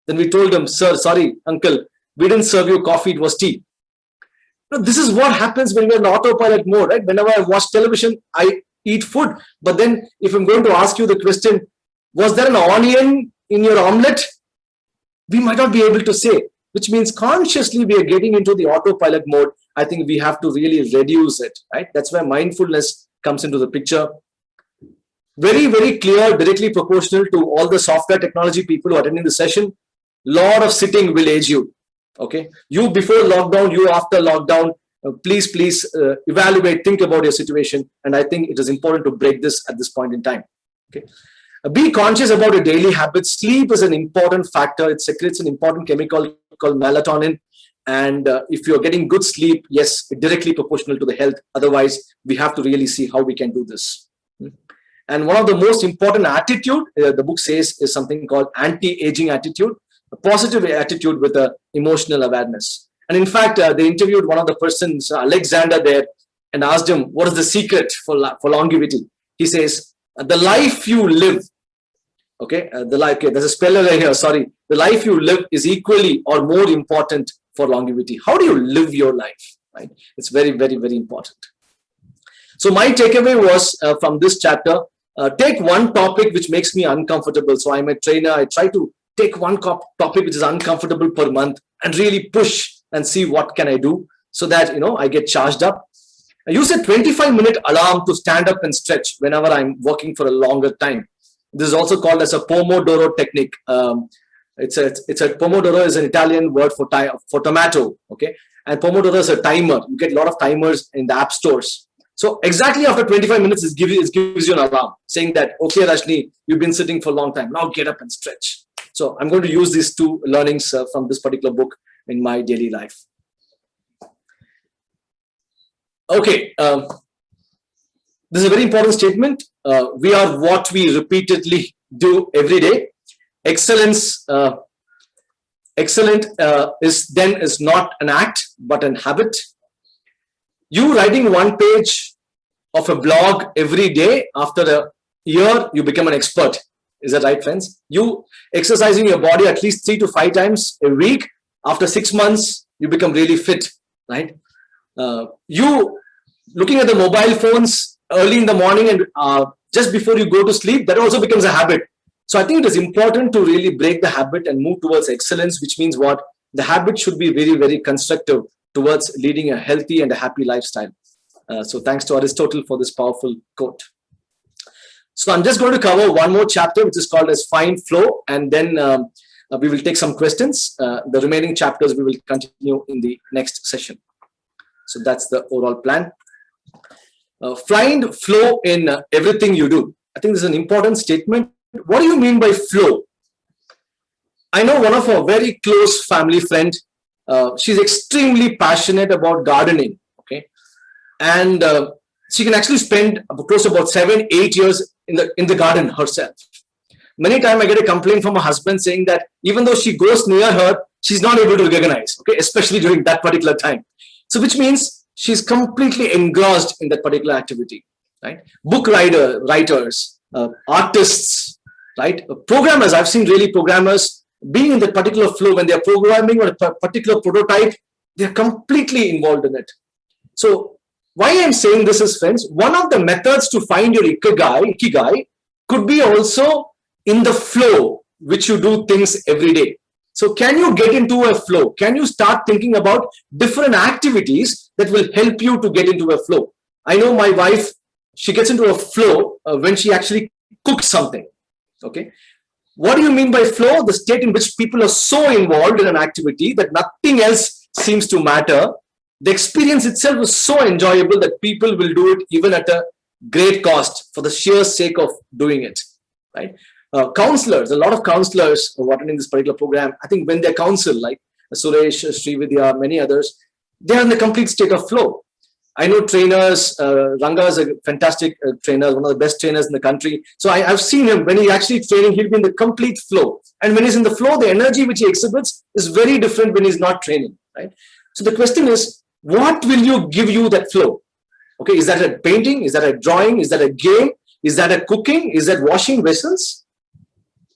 Then we told him, sir, sorry, uncle, we didn't serve you coffee, it was tea. Now, this is what happens when we're in autopilot mode, right? Whenever I watch television, I eat food. But then if I'm going to ask you the question, was there an onion in your omelette? We might not be able to say, which means consciously we are getting into the autopilot mode. I think we have to really reduce it, right? That's where mindfulness comes into the picture. Very clear, directly proportional to all the software technology people who are attending the session. Lot of sitting will age you. Okay, you before lockdown, you after lockdown. Please evaluate, think about your situation, and I think it is important to break this at this point in time. Okay, be conscious about your daily habits. Sleep is an important factor. It secretes an important chemical called melatonin, and if you're getting good sleep, yes, it's directly proportional to the health. Otherwise, we have to really see how we can do this. And one of the most important attitude, the book says, is something called anti-aging attitude, a positive attitude with a emotional awareness. And in fact, they interviewed one of the persons, Alexander, there, and asked him, what is the secret for longevity? He says, the life you live, okay, there's a speller here, sorry. The life you live is equally or more important for longevity. How do you live your life, right? It's very important. So my takeaway was from this chapter, take one topic which makes me uncomfortable. So I'm a trainer. I try to take one topic which is uncomfortable per month and really push and see what can I do so that, I get charged up. I use a 25-minute alarm to stand up and stretch whenever I'm working for a longer time. This is also called as a Pomodoro technique. It's a Pomodoro is an Italian word for tomato. Okay, and Pomodoro is a timer. You get a lot of timers in the app stores. So exactly after 25 minutes, it gives you an alarm saying that, okay, Rajni, you've been sitting for a long time. Now get up and stretch. So I'm going to use these two learnings from this particular book in my daily life. Okay, this is a very important statement. We are what we repeatedly do every day. Excellent is not an act, but an habit. You writing one page of a blog every day, after a year, you become an expert. Is that right, friends? You exercising your body at least 3 to 5 times a week, after 6 months, you become really fit, right? You looking at the mobile phones early in the morning and just before you go to sleep, that also becomes a habit. So I think it is important to really break the habit and move towards excellence, which means what? The habit should be very, very constructive towards leading a healthy and a happy lifestyle. So thanks to Aristotle for this powerful quote. So I'm just going to cover one more chapter, which is called as Find Flow, and then we will take some questions. The remaining chapters we will continue in the next session. So that's the overall plan. Find flow in everything you do. I think this is an important statement. What do you mean by flow? I know one of our very close family friend. She's extremely passionate about gardening. Okay, and she can actually spend close to about 7-8 years in the garden herself. Many times I get a complaint from her husband saying that even though she goes near her, she's not able to recognize. Okay, especially during that particular time. So which means she's completely engrossed in that particular activity. Right? Book writers, artists, right? Programmers. I've seen really programmers being in that particular flow when they're programming on a particular prototype, they're completely involved in it. So why I'm saying this is, friends, one of the methods to find your Ikigai could be also in the flow, which you do things every day. So can you get into a flow? Can you start thinking about different activities that will help you to get into a flow? I know my wife, she gets into a flow when she actually cooks something. Okay. What do you mean by flow? The state in which people are so involved in an activity that nothing else seems to matter. The experience itself is so enjoyable that people will do it even at a great cost for the sheer sake of doing it. Right? Counselors, a lot of counselors who are attending this particular program, I think when they counsel, like Suresh, Srividya, many others, they are in the complete state of flow. I know trainers, Ranga is a fantastic trainer, one of the best trainers in the country. So I've seen him, when he's actually training, he'll be in the complete flow. And when he's in the flow, the energy which he exhibits is very different when he's not training, right? So the question is, what will you give you that flow? Okay, is that a painting? Is that a drawing? Is that a game? Is that a cooking? Is that washing vessels?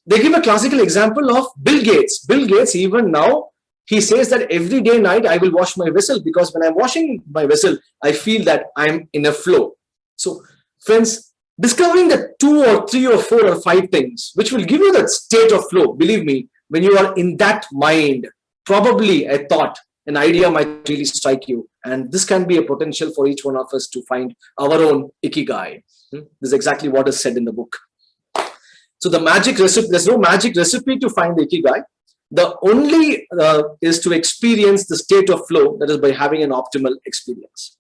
They give a classical example of Bill Gates. Bill Gates, even now, he says that every day night I will wash my vessel, because when I'm washing my vessel, I feel that I'm in a flow. So friends, discovering the 2 or 3 or 4 or 5 things which will give you that state of flow, believe me, when you are in that mind, probably a thought, an idea might really strike you. And this can be a potential for each one of us to find our own Ikigai. This is exactly what is said in the book. So the magic recipe, there's no magic recipe to find the Ikigai. The only is to experience the state of flow, that is by having an optimal experience.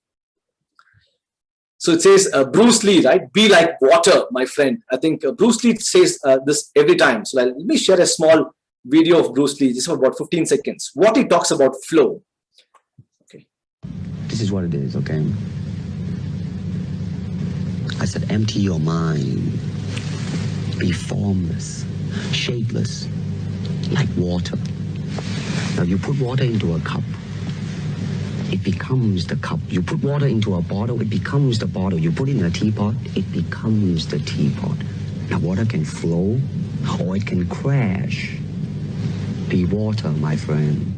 So it says Bruce Lee, right? Be like water, my friend. I think Bruce Lee says this every time. So let me share a small video of Bruce Lee, just for about 15 seconds. What he talks about flow. Okay.
This is what it is, okay? I said, empty your mind. Be formless, shapeless, like water. Now you put water into a cup, it becomes the cup. You put water into a bottle, it becomes the bottle. You put it in a teapot, it becomes the teapot. Now water can flow or it can crash. Be water, my friend.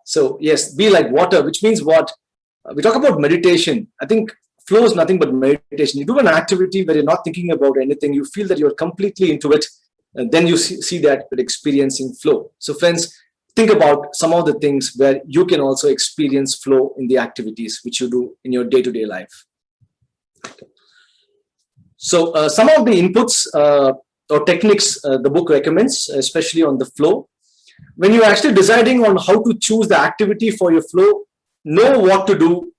So yes, be like water, which means what? We talk about meditation. I think flow is nothing but meditation. You do an activity where you're not thinking about anything. You feel that you're completely into it. And then you see that with experiencing flow. So friends, think about some of the things where you can also experience flow in the activities which you do in your day-to-day life. So some of the inputs or techniques the book recommends, especially on the flow. When you're actually deciding on how to choose the activity for your flow, know what to do,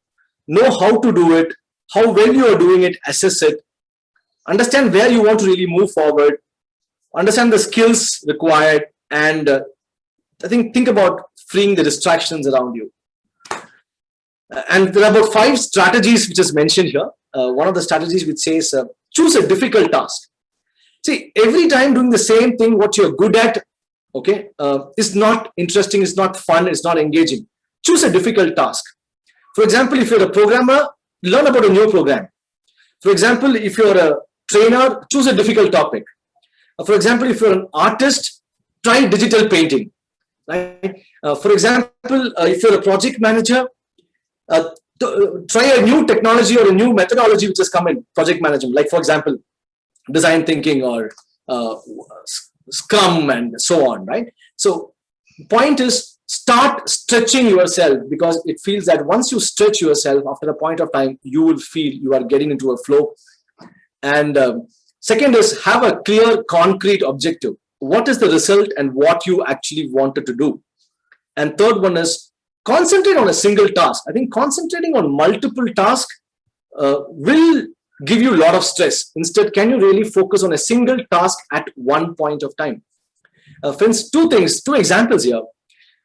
know how to do it, how well you are doing it, assess it, understand where you want to really move forward, understand the skills required, and I think about freeing the distractions around you. And there are about 5 strategies which is mentioned here. One of the strategies which says choose a difficult task. See, every time doing the same thing, what you're good at, okay, is not interesting, it's not fun, it's not engaging. Choose a difficult task. For example, if you're a programmer, learn about a new program. For example, if you're a trainer, choose a difficult topic. For example, if you're an artist, try digital painting. Right? For example, if you're a project manager, try a new technology or a new methodology which has come in project management, like for example, design thinking or Scrum and so on, right? So point is, start stretching yourself, because it feels that once you stretch yourself, after a point of time, you will feel you are getting into a flow. And second is, have a clear, concrete objective. What is the result and what you actually wanted to do? And third one is, concentrate on a single task. I think concentrating on multiple tasks will give you a lot of stress. Instead, can you really focus on a single task at one point of time? Friends, two examples here.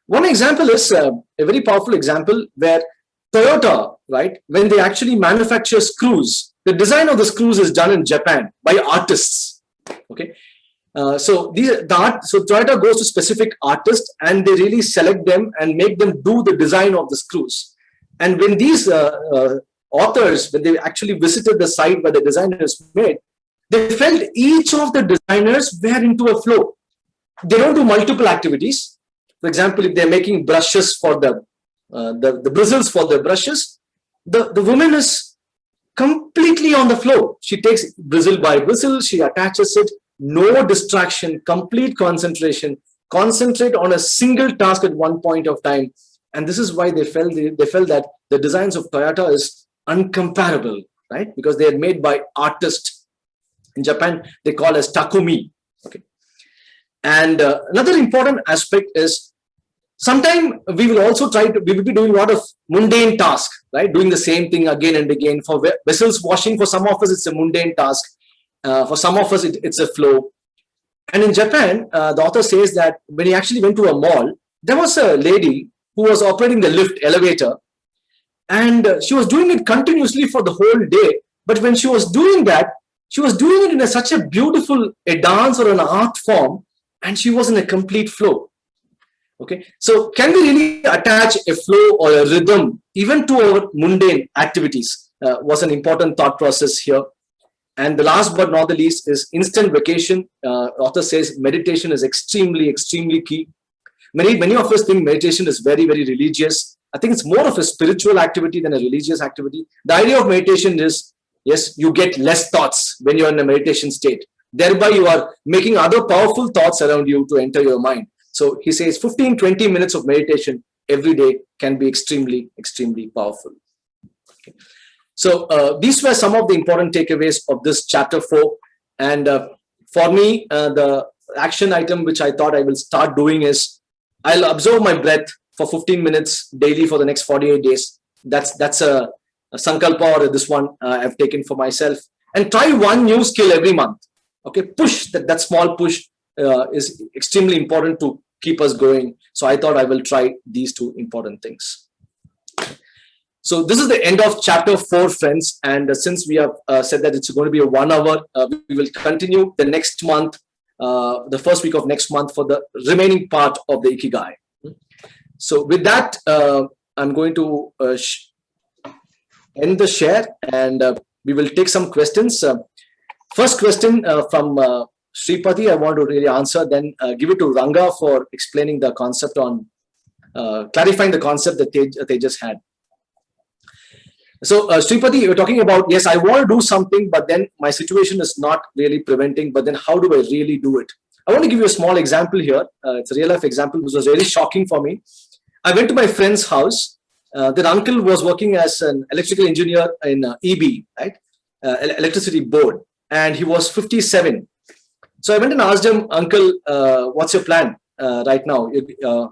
One example is a very powerful example where Toyota, right, when they actually manufacture screws, the design of the screws is done in Japan by artists. Okay. So Toyota goes to specific artists and they really select them and make them do the design of the screws. And when these authors, when they actually visited the site where the design is made, they felt each of the designers were into a flow. They don't do multiple activities. For example, if they're making brushes for the bristles for the brushes, the woman is completely on the flow. She takes bristle by bristle, she attaches it, no distraction, complete concentration, concentrate on a single task at one point of time. And this is why they felt that the designs of Toyota is uncomparable, right? Because they are made by artists. In Japan, they call as takumi. Okay. And another important aspect is, sometimes we will be doing a lot of mundane tasks, right? Doing the same thing again and again. For vessels washing, for some of us, it's a mundane task. For some of us, it's a flow. And in Japan, the author says that when he actually went to a mall, there was a lady who was operating the elevator, and she was doing it continuously for the whole day. But when she was doing that, she was doing it in such a beautiful dance or an art form, and she was in a complete flow. Okay, so can we really attach a flow or a rhythm even to our mundane activities? Was an important thought process here. And the last but not the least is instant vacation. Author says meditation is extremely, extremely key. Many of us think meditation is very, very religious. I think it's more of a spiritual activity than a religious activity. The idea of meditation is, yes, you get less thoughts when you're in a meditation state. Thereby, you are making other powerful thoughts around you to enter your mind. So he says 15-20 minutes of meditation every day can be extremely, extremely powerful. Okay. So these were some of the important takeaways of this chapter 4. And for me, the action item which I thought I will start doing is, I'll observe my breath for 15 minutes daily for the next 48 days. That's a sankalpa, or this one I've taken for myself. And try one new skill every month. Okay, push, that small push is extremely important to keep us going. So I thought I will try these 2 important things. So this is the end of chapter 4, friends. And since we have said that it's going to be a 1 hour, we will continue the next month, the first week of next month, for the remaining part of the Ikigai. So with that, I'm going to end the share, and we will take some questions. First question from Sripati, I want to really answer, then give it to Ranga for explaining the concept on, clarifying the concept that Tejas had. So Sripati, you're talking about, yes, I want to do something, but then my situation is not really preventing, but then how do I really do it? I want to give you a small example here. It's a real life example, which was really shocking for me. I went to my friend's house. Their uncle was working as an electrical engineer in EB, right? electricity board, and he was 57. So I went and asked him, Uncle, what's your plan right now?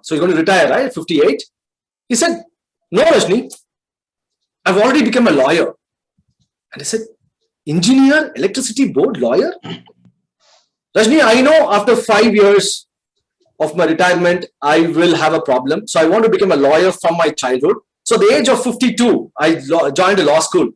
So you're going to retire, right? 58. He said, no, Rajni, I've already become a lawyer. And I said, engineer, electricity board, lawyer? Rajni, I know after 5 years of my retirement, I will have a problem. So I want to become a lawyer from my childhood. So at the age of 52, I joined a law school.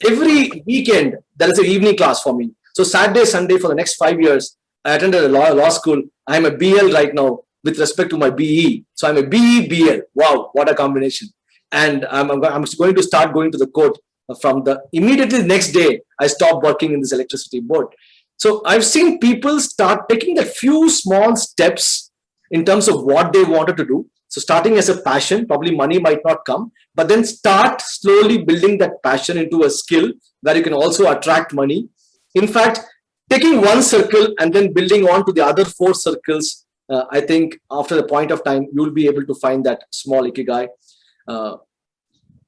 Every weekend, there is an evening class for me. So Saturday, Sunday, for the next 5 years, I attended a law school. I'm a BL right now with respect to my BE. So I'm a BE, BL. Wow, what a combination. And I'm going to start going to the court from the immediately next day. I stopped working in this electricity board. So I've seen people start taking that few small steps in terms of what they wanted to do. So starting as a passion, probably money might not come, but then start slowly building that passion into a skill where you can also attract money. In fact, taking one circle and then building on to the other 4 circles, I think after the point of time, you'll be able to find that small Ikigai.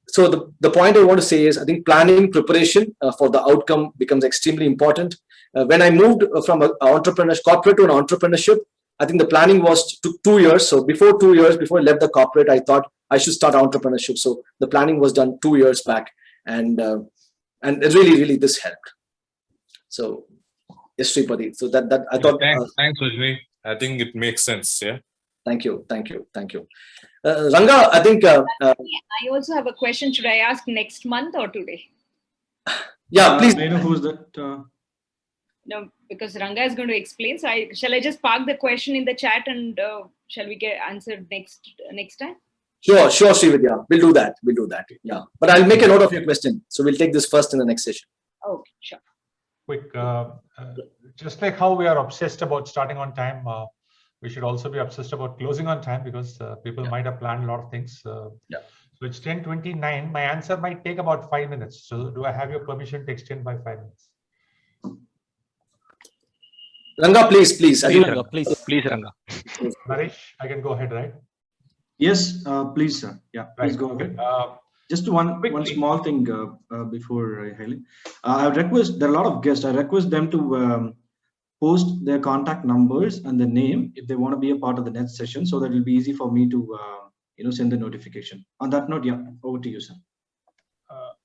So the point I want to say is, I think planning, preparation for the outcome becomes extremely important. When I moved from corporate to an entrepreneurship, I think the planning took 2 years. So before 2 years, before I left the corporate, I thought I should start entrepreneurship. So the planning was done 2 years back, and really this helped. So yes, Sripati. So that I thought.
Thanks, Rajni. I think it makes sense. Yeah.
Thank you. Ranga, I think.
I also have a question. Should I ask next month or today?
Yeah, please.
I know who's that.
No, because Ranga is going to explain. So shall I just park the question in the chat and shall we get answered next time?
Sure, Srividya. We'll do that. Yeah, but I'll make a note of your question. So we'll take this first in the next session.
Okay, sure.
Quick, just like how we are obsessed about starting on time, we should also be obsessed about closing on time, because people might have planned a lot of things. So it's 10:29. My answer might take about 5 minutes. So do I have your permission to extend by 5 minutes?
Ranga, please.
Please, Ranga.
Naresh, I can go ahead, right?
Yes, please, sir. Yeah, please go ahead. Just one small thing before Haley. I request, there are a lot of guests. I request them to post their contact numbers and the name if they want to be a part of the next session, so that it'll be easy for me to send the notification. On that note, yeah, over to you, sir.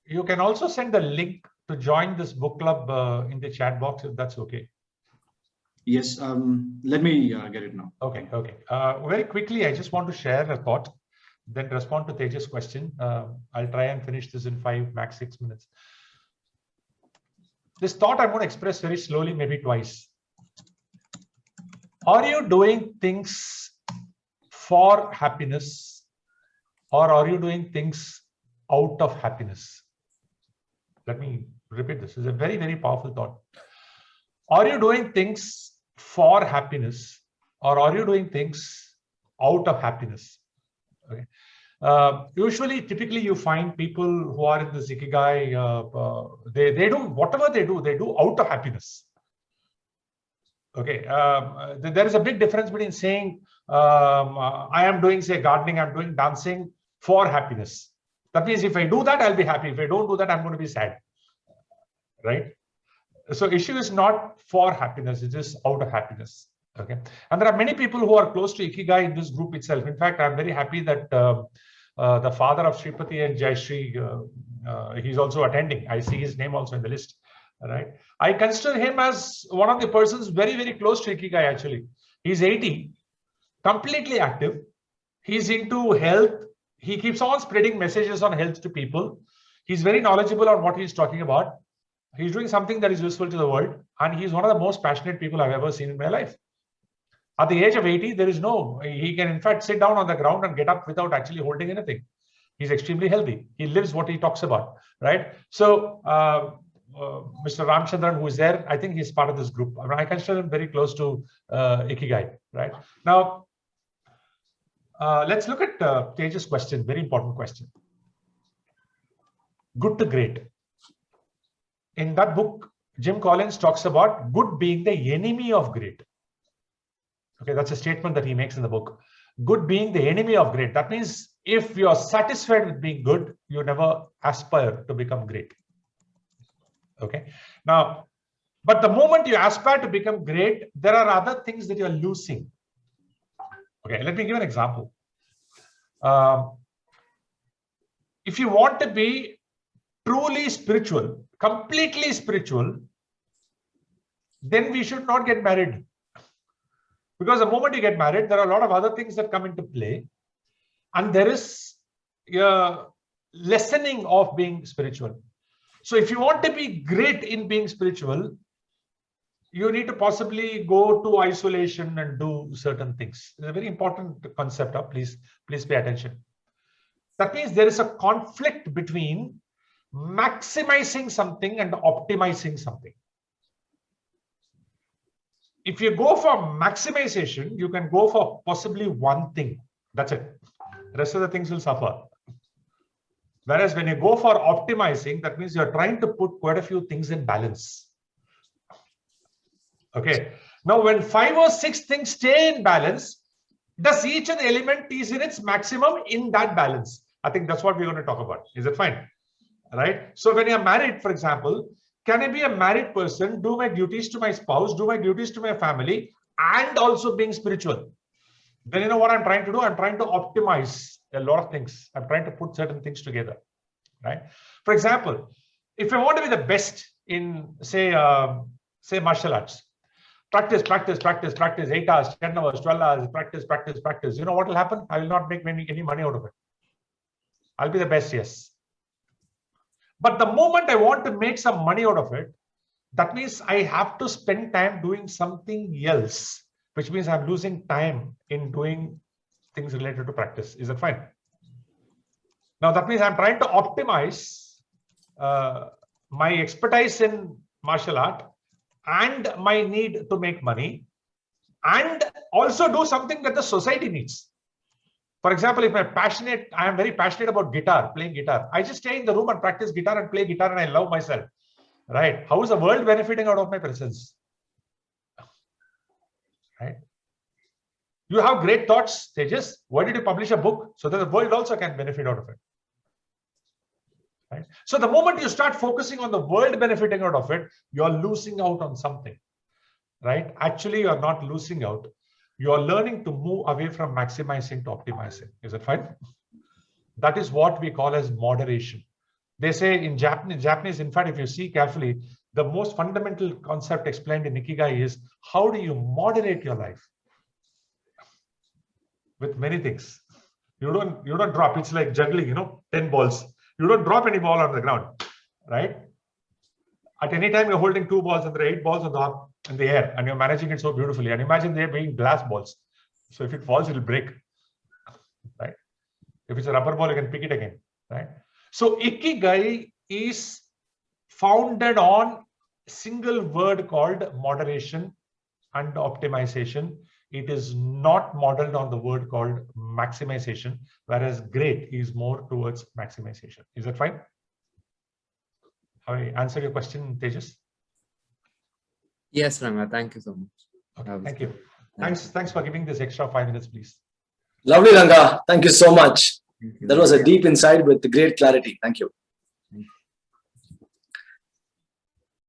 You can also send the link to join this book club in the chat box, if that's okay.
Yes, let me get it now.
Okay. Very quickly, I just want to share a thought, then respond to Tejas' question. I'll try and finish this in 5, max 6 minutes. This thought I'm going to express very slowly, maybe twice. Are you doing things for happiness, or are you doing things out of happiness? Let me repeat this. It's a very, very powerful thought. Are you doing things for happiness, or are you doing things out of happiness? Okay. Typically you find people who are in this Ikigai, they do whatever they do out of happiness. Okay. There is a big difference between saying, I am doing, say, gardening, I'm doing dancing for happiness. That means if I do that, I'll be happy. If I don't do that, I'm going to be sad. Right? So issue is not for happiness, it is out of happiness. Okay. And there are many people who are close to Ikigai in this group itself. In fact, I'm very happy that the father of Sripati and Jayashree, he's also attending. I see his name also in the list. Right. I consider him as one of the persons very, very close to Ikigai actually. He's 80, completely active. He's into health. He keeps on spreading messages on health to people. He's very knowledgeable on what he's talking about. He's doing something that is useful to the world. And he's one of the most passionate people I've ever seen in my life. At the age of 80, he can in fact sit down on the ground and get up without actually holding anything. He's extremely healthy. He lives what he talks about, right? So Mr. Ramchandran, who is there, I think he's part of this group. I consider him very close to Ikigai, right? Now, let's look at Tejas' question, very important question. Good to great. In that book, Jim Collins talks about good being the enemy of great. Okay, that's a statement that he makes in the book. Good being the enemy of great. That means if you are satisfied with being good, you never aspire to become great. Okay. Now, but the moment you aspire to become great, there are other things that you're losing. Okay, let me give an example. If you want to be truly spiritual, completely spiritual, then we should not get married. Because the moment you get married, there are a lot of other things that come into play. And there is a lessening of being spiritual. So if you want to be great in being spiritual, you need to possibly go to isolation and do certain things. It's a very important concept. Please pay attention. That means there is a conflict between maximizing something and optimizing something. If you go for maximization, you can go for possibly one thing. That's it. The rest of the things will suffer. Whereas when you go for optimizing, that means you're trying to put quite a few things in balance. Okay. Now, when 5 or 6 things stay in balance, does each of the element is in its maximum in that balance? I think that's what we're going to talk about. Is it fine? Right? So when you're married, for example, can I be a married person, do my duties to my spouse, do my duties to my family, and also being spiritual? Then you know what I'm trying to do? I'm trying to optimize a lot of things. I'm trying to put certain things together, right? For example, if I want to be the best in, say martial arts, practice, 8 hours, 10 hours, 12 hours, practice. You know what will happen? I will not make any money out of it. I'll be the best, yes. But the moment I want to make some money out of it, that means I have to spend time doing something else, which means I'm losing time in doing things related to practice. Is that fine? Now, that means I'm trying to optimize my expertise in martial art and my need to make money, and also do something that the society needs. For example, if I am very passionate about guitar, playing guitar. I just stay in the room and practice guitar and play guitar, and I love myself. Right? How is the world benefiting out of my presence? Right? You have great thoughts, Tejas. Why did you publish a book? So that the world also can benefit out of it. Right? So the moment you start focusing on the world benefiting out of it, you're losing out on something. Right? Actually, you're not losing out. You're learning to move away from maximizing to optimizing. Is it fine? That is what we call as moderation. They say in Japanese, in fact, if you see carefully, the most fundamental concept explained in Ikigai is how do you moderate your life? With many things. You don't drop. It's like juggling, 10 balls. You don't drop any ball on the ground, right? At any time, you're holding 2 balls and there are 8 balls in the air, and you're managing it so beautifully. And imagine they're being glass balls. So if it falls, it'll break, right? If it's a rubber ball, you can pick it again, right? So Ikigai is founded on a single word called moderation and optimization. It is not modeled on the word called maximization, whereas great is more towards maximization. Is that fine? Have I answered your question, Tejas?
Yes, Ranga. Thank you so much.
Okay, thank you. Thanks for giving this extra 5 minutes, please.
Lovely, Ranga. Thank you so much. That was a deep insight with great clarity. Thank you.